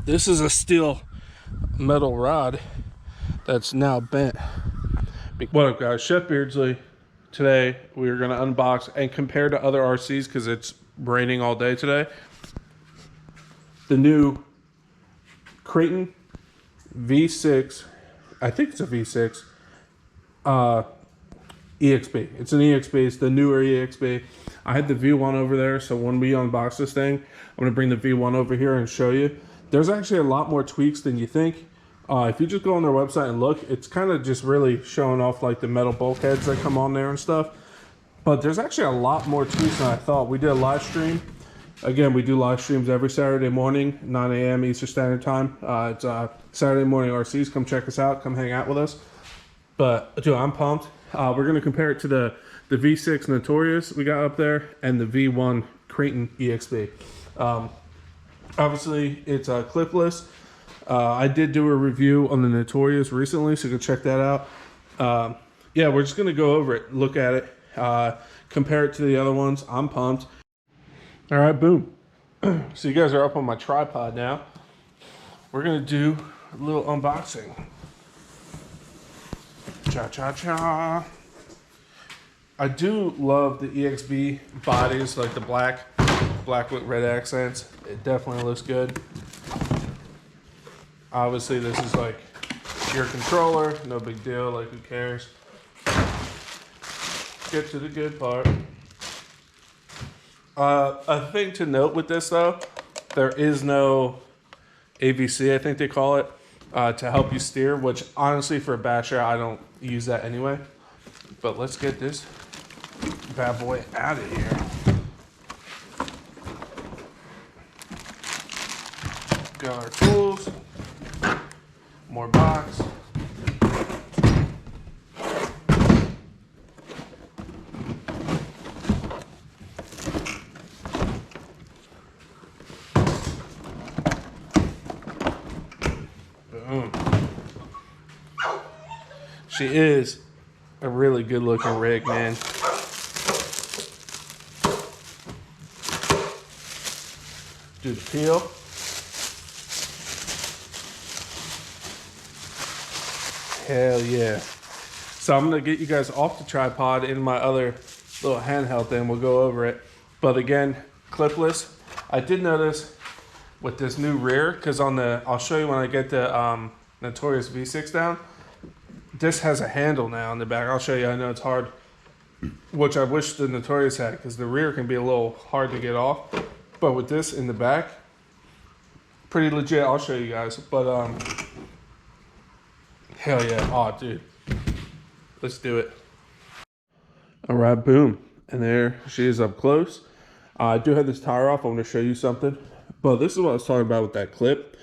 This is a steel metal rod that's now bent. What up, guys? Chef Beardsly. Today we're going to unbox and compare to other RCs because it's raining all day today. The new Kraton V6, I think it's a V6 EXB. It's an EXB. It's the newer EXB. I had the V1 over there, so when we unbox this thing, I'm going to bring the V1 over here and show you. There's actually a lot more tweaks than you think. If you just go on their website and look, it's kind of just really showing off like the metal bulkheads that come on there and stuff. But there's actually a lot more tweaks than I thought. We did a live stream. Again, we do live streams every Saturday morning, 9 a.m. Eastern Standard Time. It's Saturday morning RCs. Come check us out. Come hang out with us. But dude, I'm pumped. We're going to compare it to the V6 Notorious we got up there and the V1 Kraton EXB. Obviously, it's clipless. I did do a review on the Notorious recently, so go check that out. Yeah, we're just going to go over it, look at it, compare it to the other ones. I'm pumped. All right, boom. So you guys are up on my tripod now. We're going to do a little unboxing. Cha-cha-cha. I do love the EXB bodies, like the black with red accents. It definitely looks good. Obviously, this is like your controller, no big deal, like who cares? Get to the good part. A thing to note with this though, there is no AVC, I think they call it, to help you steer, which honestly for a basher, I don't use that anyway. But let's get this bad boy out of here. Got our tools, more box. Boom. She is a really good looking rig, man. Do the peel. Hell yeah. So I'm going to get you guys off the tripod in my other little handheld thing. We'll go over it. But again, clipless. I did notice with this new rear, because on the, I'll show you when I get the Notorious V6 down, this has a handle now in the back. I'll show you. I know it's hard, which I wish the Notorious had, because the rear can be a little hard to get off. But with this in the back, pretty legit. I'll show you guys. But hell yeah. Oh, dude. Let's do it. All right, boom. And there she is up close. I do have this tire off. I want to show you something. But this is what I was talking about with that clip.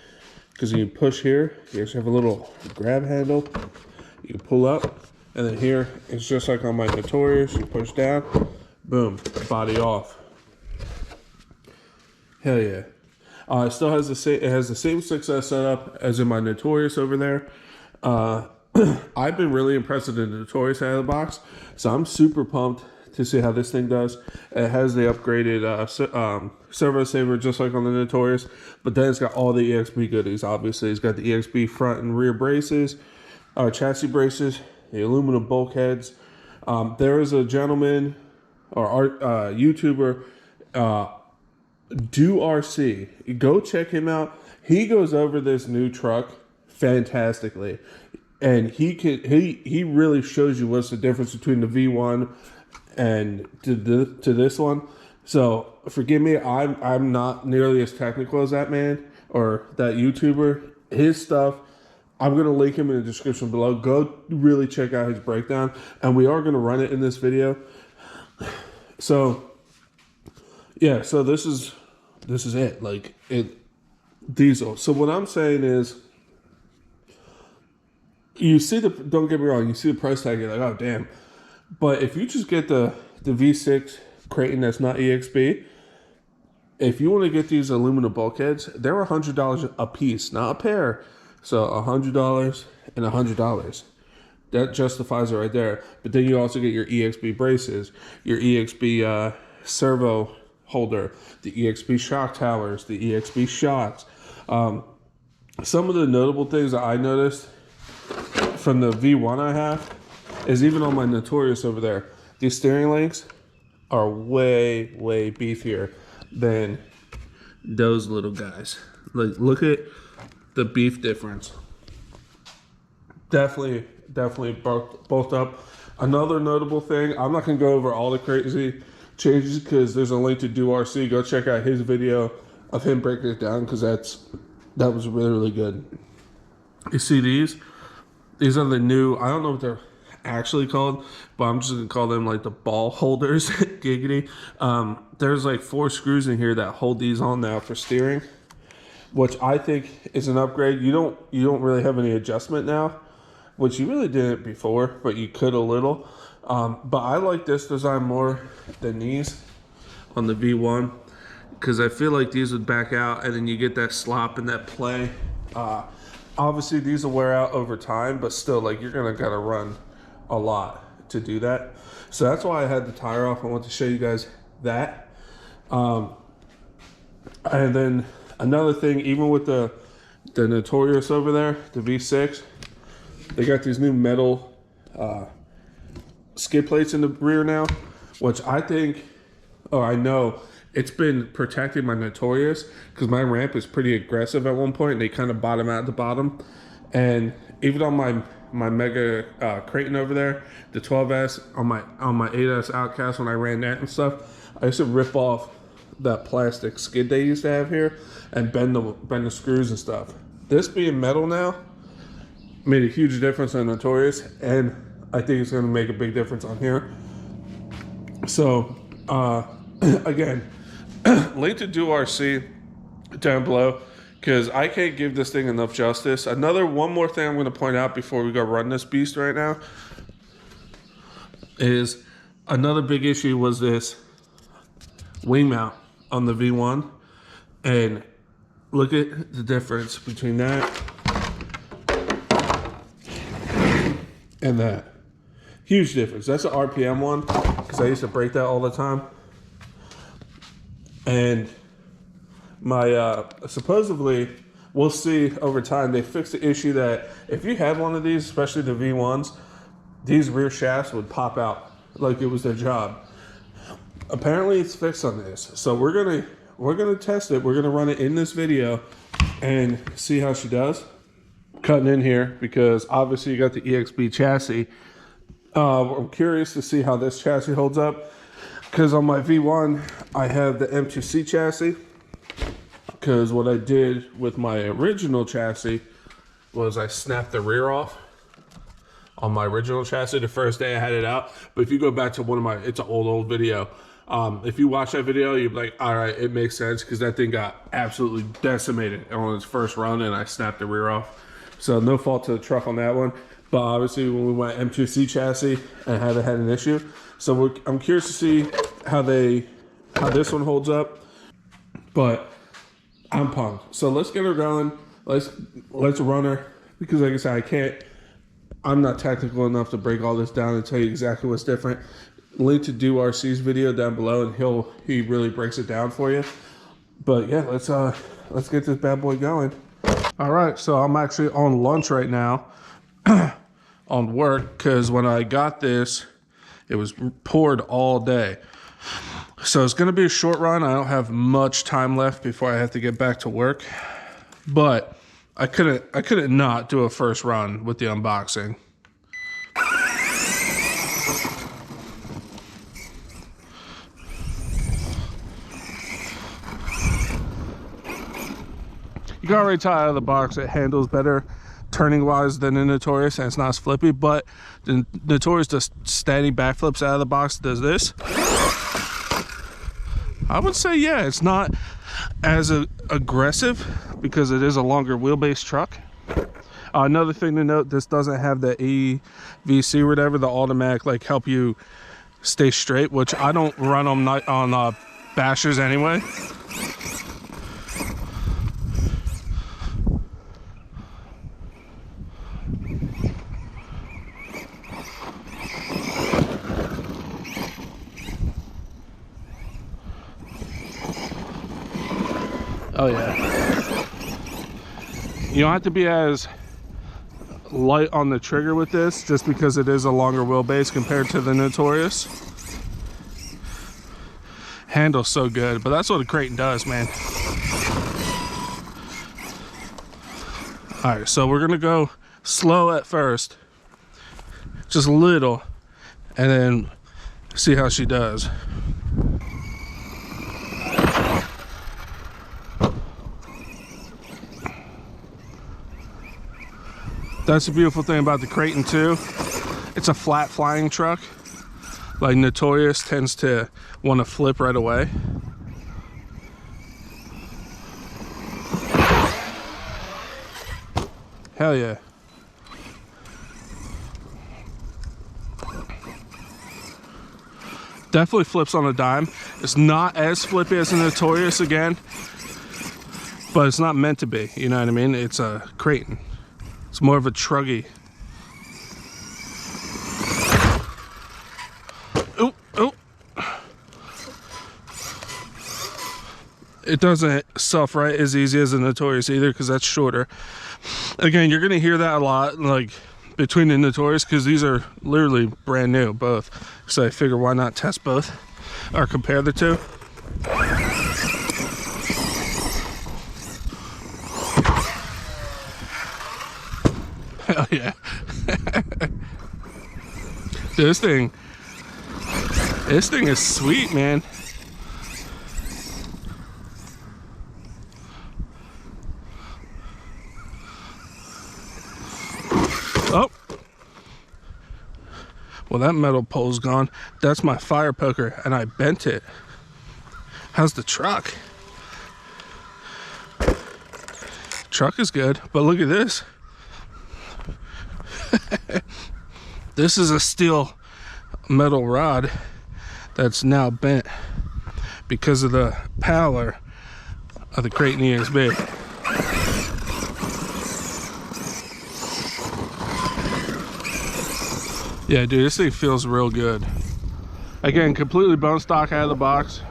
Because you push here, you actually have a little grab handle. You pull up. And then here, it's just like on my Notorious. You push down. Boom. Body off. Hell yeah. It still has the same success setup as in my Notorious over there. I've been really impressed with the Notorious out of the box, so I'm super pumped to see how this thing does. It has the upgraded servo saver just like on the Notorious, but then it's got all the EXB goodies. Obviously, it's got the EXB front and rear braces, chassis braces, the aluminum bulkheads. There is a gentleman or YouTuber, Do RC. Go check him out. He goes over this new truck fantastically, and he really shows you what's the difference between the V1 and to this one. So forgive me, I'm not nearly as technical as that man or that YouTuber. His stuff, I'm gonna link him in the description below. Go really check out his breakdown, and we are gonna run it in this video. So yeah, so this is it, like it diesel. So what I'm saying is, you see don't get me wrong, you see the price tag, you're like, oh damn. But if you just get the V6 Kraton that's not EXB, if you want to get these aluminum bulkheads, they're $100 a piece, not a pair. So $100 and $100. That justifies it right there. But then you also get your EXB braces, your EXB servo holder, the EXB shock towers, the EXB shocks. Some of the notable things that I noticed from the V1 I have is even on my Notorious over there, these steering links are way beefier than those little guys. Like, look at the beef difference. Definitely bulked up. Another notable thing, I'm not gonna go over all the crazy changes because there's a link to Do RC. Go check out his video of him breaking it down because that was really good. You see these? These are the new, I don't know what they're actually called, but I'm just gonna call them like the ball holders. Giggity. There's like 4 screws in here that hold these on now for steering, which I think is an upgrade. You don't really have any adjustment now, which you really didn't before, but you could a little. But I like this design more than these on the V1 because I feel like these would back out and then you get that slop and that play. Obviously these will wear out over time, but still, like, you're gotta run a lot to do that. So that's why I had the tire off. I want to show you guys that. And then another thing, even with the Notorious over there, the V6, they got these new metal skid plates in the rear now, which I think, I know it's been protecting my Notorious because my ramp is pretty aggressive at one point and they kind of bottom out at the bottom. And even on my Mega Kraton over there, the 12S, on my 8S Outcast, when I ran that and stuff, I used to rip off that plastic skid they used to have here and bend the screws and stuff. This being metal now made a huge difference on Notorious, and I think it's going to make a big difference on here. So again, link to Do RC down below because I can't give this thing enough justice. One more thing I'm going to point out before we go run this beast right now is another big issue was this wing mount on the V1, and look at the difference between that and that. Huge difference. That's an RPM one because I used to break that all the time. And my supposedly, we'll see over time, they fixed the issue that if you had one of these, especially the V1s, these rear shafts would pop out like it was their job. Apparently it's fixed on this, so we're gonna test it. We're gonna run it in this video and see how she does. Cutting in here because obviously you got the EXB chassis. I'm curious to see how this chassis holds up because on my V1 I have the M2C chassis, because what I did with my original chassis was I snapped the rear off on my original chassis the first day I had it out. But if you go back to it's an old video. If you watch that video, you'd be like, all right, it makes sense because that thing got absolutely decimated on its first run and I snapped the rear off. So no fault to the truck on that one. But obviously when we went M2C chassis, I haven't had an issue. So I'm curious to see how this one holds up. But I'm pumped. So let's get her going. Let's run her because like I said, I'm not technical enough to break all this down and tell you exactly what's different. Link to Do RC's video down below and he really breaks it down for you. But yeah, let's get this bad boy going. All right, so I'm actually on lunch right now on work because when I got this, it was poured all day. So it's gonna be a short run. I don't have much time left before I have to get back to work, but I couldn't not do a first run with the unboxing. You can already tell out of the box it handles better turning wise than the Notorious and it's not as flippy, but the Notorious does standing backflips out of the box, does this. I would say, yeah, it's not as aggressive because it is a longer wheelbase truck. Another thing to note, this doesn't have the EVC or whatever, the automatic like help you stay straight, which I don't run on bashers anyway. Oh yeah. You don't have to be as light on the trigger with this, just because it is a longer wheelbase compared to the Notorious. Handles so good, but that's what a Kraton does, man. All right, so we're gonna go slow at first, just a little, and then see how she does. That's the beautiful thing about the Kraton too. It's a flat flying truck. Like Notorious tends to want to flip right away. Hell yeah. Definitely flips on a dime. It's not as flippy as a Notorious again, but it's not meant to be, you know what I mean? It's a Kraton. It's more of a truggy. Oh, oh. It doesn't self-right as easy as a Notorious either, because that's shorter. Again, you're gonna hear that a lot, like between the Notorious, because these are literally brand new, both. So I figure why not test both or compare the two. Hell yeah. Dude, this thing is sweet, man. Oh, well, that metal pole's gone. That's my fire poker, and I bent it. How's the truck? Truck is good, but look at this. This is a steel metal rod that's now bent because of the power of the Kraton EXB. Yeah, dude, this thing feels real good. Again, completely bone stock out of the box.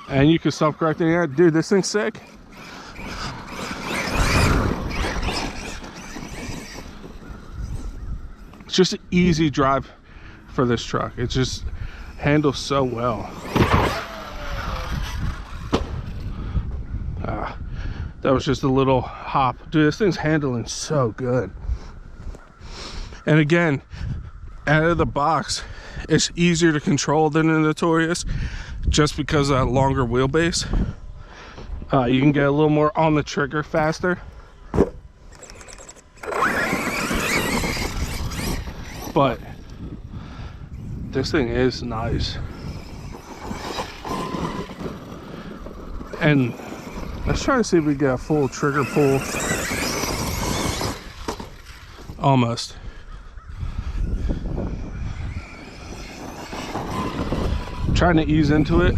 And you can self-correct in here. Dude, this thing's sick. It's just an easy drive for this truck. It just handles so well. That was just a little hop. Dude, this thing's handling so good. And again, out of the box, it's easier to control than a Notorious, just because of that longer wheelbase. You can get a little more on the trigger faster. But this thing is nice. And let's try to see if we get a full trigger pull. Almost. Trying to ease into it,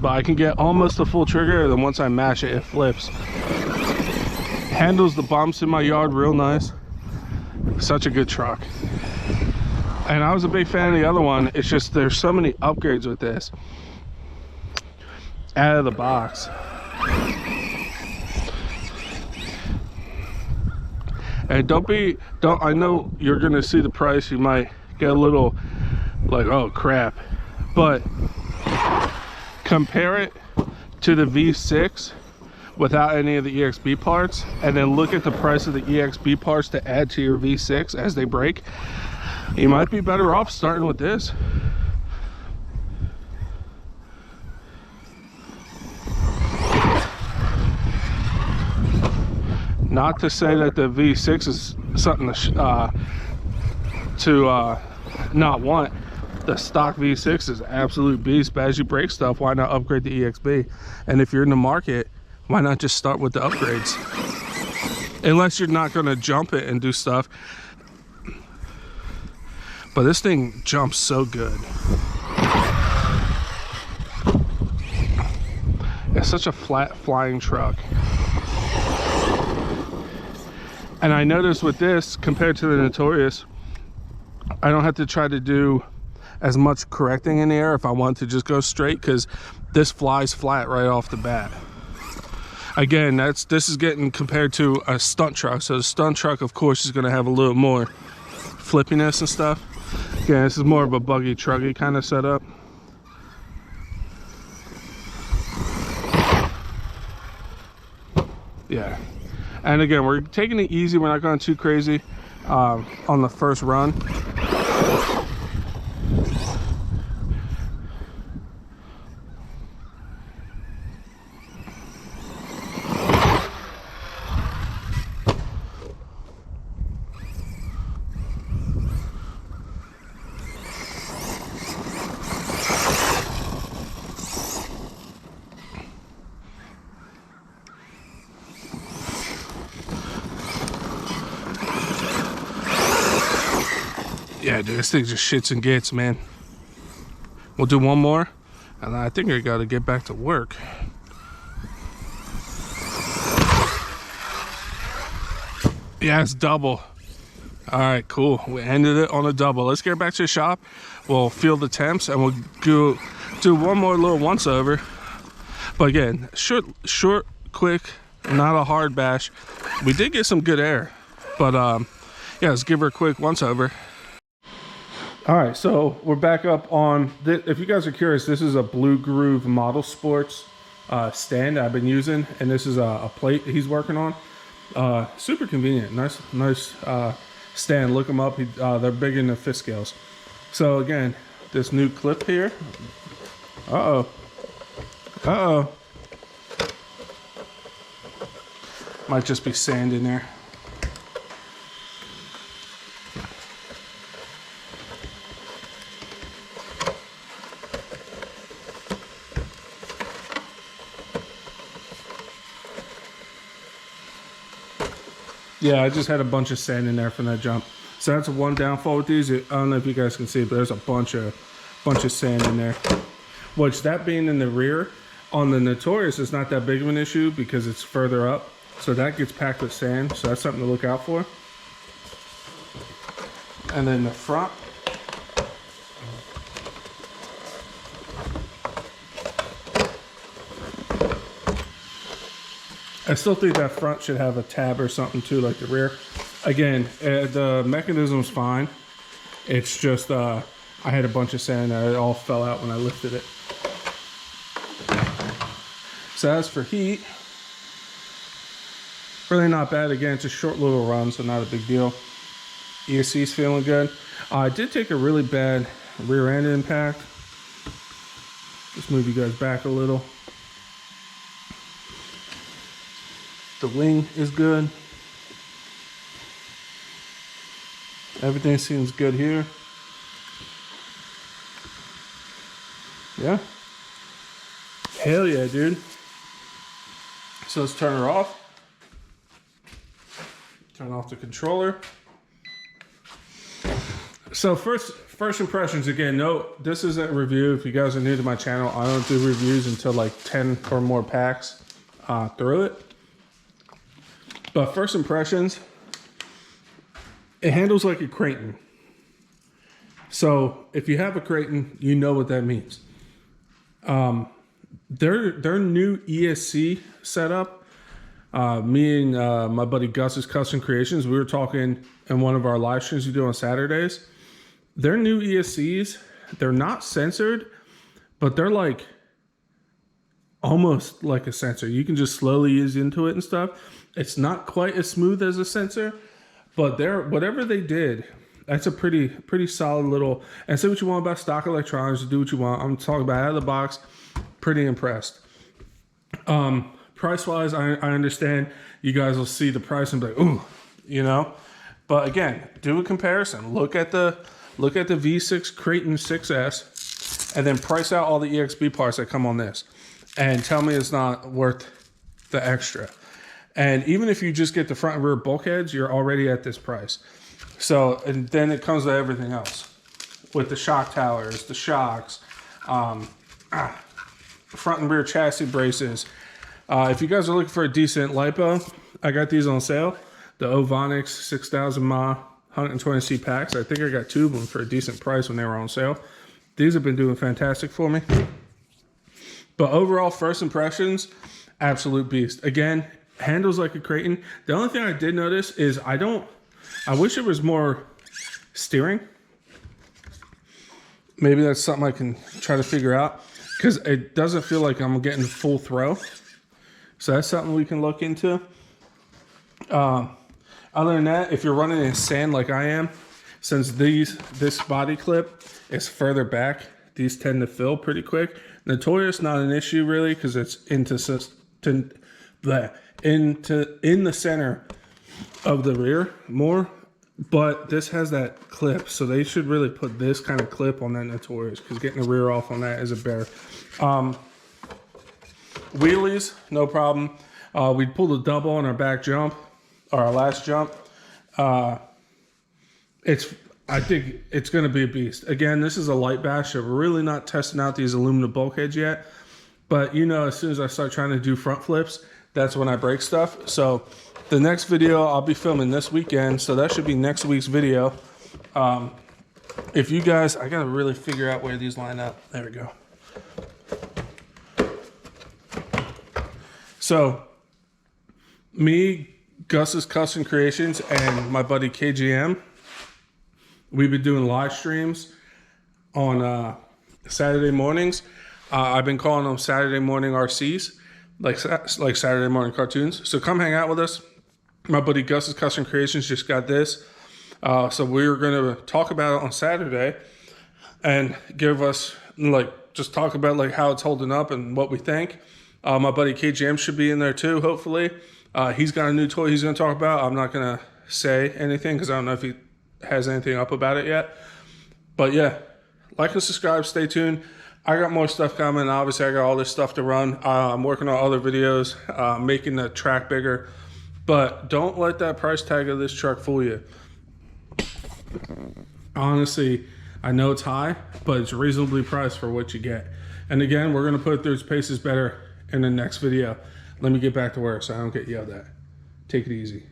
but I can get almost a full trigger, and then once I mash it, it flips. Handles the bumps in my yard real nice. Such a good truck. And I was a big fan of the other one. It's just there's so many upgrades with this out of the box. And don't I know you're gonna see the price, you might get a little like, oh crap, but compare it to the V6 without any of the EXB parts, and then look at the price of the EXB parts to add to your V6 as they break. You might be better off starting with this. Not to say that the V6 is something to not want. The stock V6 is an absolute beast, but as you break stuff, why not upgrade the EXB? And if you're in the market, why not just start with the upgrades? Unless you're not going to jump it and do stuff. But this thing jumps so good. It's such a flat flying truck. And I noticed with this, compared to the Notorious, I don't have to try to do as much correcting in the air if I want to just go straight, because this flies flat right off the bat. Again, this is getting compared to a stunt truck. So the stunt truck, of course, is going to have a little more flippiness and stuff. Again, this is more of a buggy trucky kind of setup. Yeah. And again, we're taking it easy. We're not going too crazy on the first run. Yeah, dude, this thing just shits and gets, man. We'll do one more, and I think I gotta get back to work. Yeah, it's double. All right, cool. We ended it on a double. Let's get back to the shop. We'll feel the temps, and we'll do one more little once over. But again, short, quick, not a hard bash. We did get some good air, but yeah, let's give her a quick once over. All right, so we're back up on this. If you guys are curious, this is a Blue Groove Model Sports stand I've been using, and this is a plate he's working on. Super convenient, nice stand. Look them up. They're big in the fifth scales. So again, this new clip here. Might just be sand in there. Yeah, I just had a bunch of sand in there from that jump. So that's one downfall with these. I don't know if you guys can see, but there's a bunch of sand in there. Which, that being in the rear, on the Notorious, it's not that big of an issue because it's further up. So that gets packed with sand. So that's something to look out for. And then the front. I still think that front should have a tab or something too, like the rear. Again, the mechanism's fine. It's just I had a bunch of sand and it all fell out when I lifted it. So as for heat, really not bad. Again, it's a short little run, so not a big deal. ESC's feeling good. I did take a really bad rear end impact. Just move you guys back a little. The wing is good. Everything seems good here. Yeah. Hell yeah, dude. So let's turn her off. Turn off the controller. So first impressions, again, no, this isn't a review. If you guys are new to my channel, I don't do reviews until like 10 or more packs through it. But first impressions, it handles like a Kraton. So if you have a Kraton, you know what that means. Their new ESC setup, me and my buddy Gus's Custom Creations, we were talking in one of our live streams we do on Saturdays. Their new ESCs, they're not censored, but they're like almost like a sensor. You can just slowly ease into it and stuff. It's not quite as smooth as a sensor, but whatever they did, that's a pretty solid little. And say what you want about stock electronics, do what you want. I'm talking about out of the box. Pretty impressed. Price wise, I understand you guys will see the price and be like, ooh, you know. But again, do a comparison. Look at the V6 Kraton 6S, and then price out all the EXB parts that come on this, and tell me it's not worth the extra. And even if you just get the front and rear bulkheads, you're already at this price. So, and then it comes with everything else, with the shock towers, the shocks, front and rear chassis braces. If you guys are looking for a decent lipo, I got these on sale. the Ovonix 6,000 mAh 120C packs. I think I got 2 of them for a decent price when they were on sale. These have been doing fantastic for me. But overall, first impressions, absolute beast. Again, handles like a Kraton. The only thing I did notice is I wish there was more steering. Maybe that's something I can try to figure out, because it doesn't feel like I'm getting full throw. So that's something we can look into. Other than that, if you're running in sand like I am, since this body clip is further back, these tend to fill pretty quick. Notorious, not an issue really, because it's in the center of the rear more. But this has that clip, so they should really put this kind of clip on that Notorious, because getting the rear off on that is a bear. Wheelies, no problem. We pulled a double on our back jump, or our last jump. I think it's going to be a beast. Again, this is a light bash, so we're really not testing out these aluminum bulkheads yet. But you know, as soon as I start trying to do front flips, that's when I break stuff. So the next video I'll be filming this weekend, so that should be next week's video. If you guys, I gotta really figure out where these line up. There we go. So me, Gus's Custom Creations, and my buddy KGM, we've been doing live streams on Saturday mornings. I've been calling them Saturday morning RCs, like Saturday morning cartoons. So come hang out with us. My buddy Gus's Custom Creations just got this. So we're going to talk about it on Saturday and give us, just talk about how it's holding up and what we think. My buddy KGM should be in there too, hopefully. He's got a new toy he's going to talk about. I'm not going to say anything because I don't know if he has anything up about it yet. But yeah, like and subscribe, stay tuned. I got more stuff coming. Obviously, I got all this stuff to run. I'm working on other videos, making the track bigger. But don't let that price tag of this truck fool you. Honestly, I know it's high, but it's reasonably priced for what you get. And again, we're going to put it through its paces better in the next video. Let me get back to work so I don't get yelled at. Take it easy.